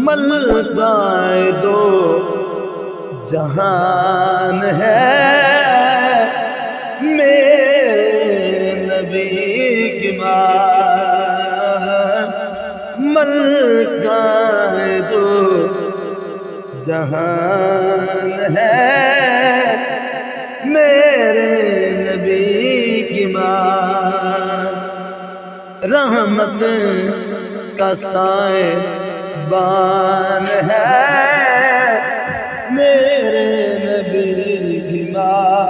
ملکہ دو جہان ہے میرے نبی کی ماں، ملکہ دو جہان ہے میرے نبی کی ماں، رحمت کا سائے بان ہے میرے نبی کی ماں،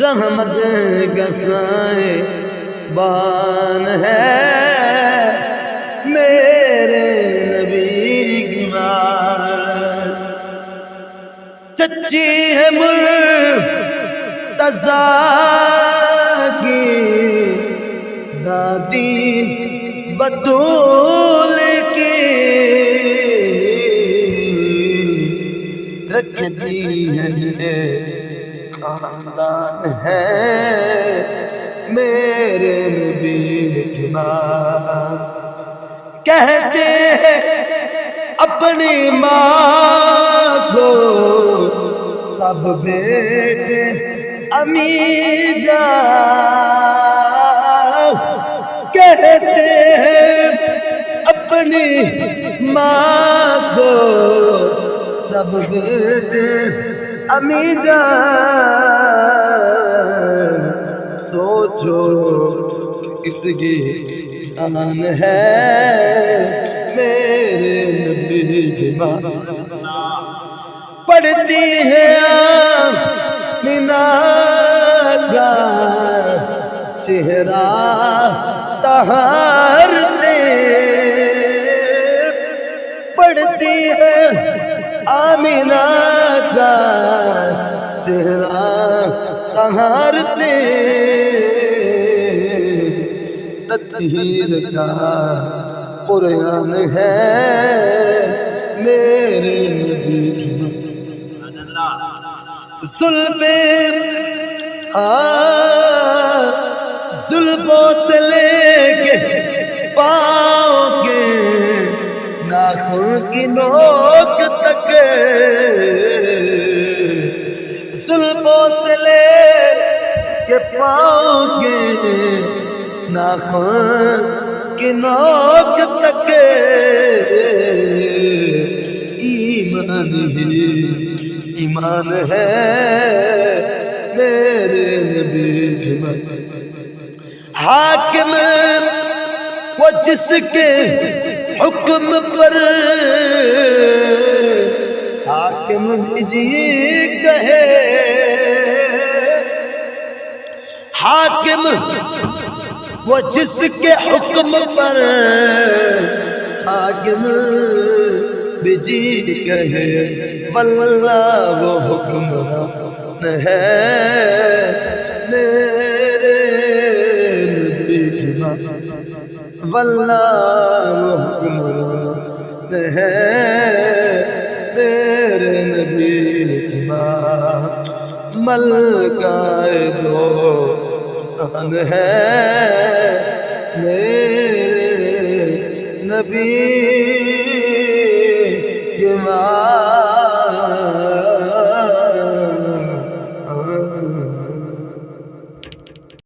رحمت کا سائے بان ہے میرے نبی کی ماں، چچی ہے مرتضیٰ کی دادی بطول کی، رکھتی ہے خاندان ہے میرے نبی کی ماں، کہتے ہیں اپنی ماں کو سب بیٹے امی جان، کہتے ہیں اپنی ماں کو سب بیٹے امی جان، سوچو کس کی جان ہے میرے نبی کی ماں، پڑھتی ہے آمینہ کا چہرہ طہارتے، پڑھتی ہے آمینہ کا چہرہ طہارتے، تطہیر کا قرآن ہے میرے نبی کی ماں، زلفوں سے لے کے پاؤں کے ناخن کی نوک تک، زلفوں سے لے کے پاؤں کے ناخن کی نوک تک، ایمان ہی ایمان ہے میرے نبی کی ماں، حاکم وہ جس کے حکم پر حاکم بھی جی کہے، حاکم وہ جس کے حکم پر حاکم بھی جی کہے، واللہ وہ حکمران ہے میرے نبی کی ماں، واللہ وہ حکمران ہے میرے نبی کی ماں، ملکہ دو جہان ہے میرے نبی کی ماں۔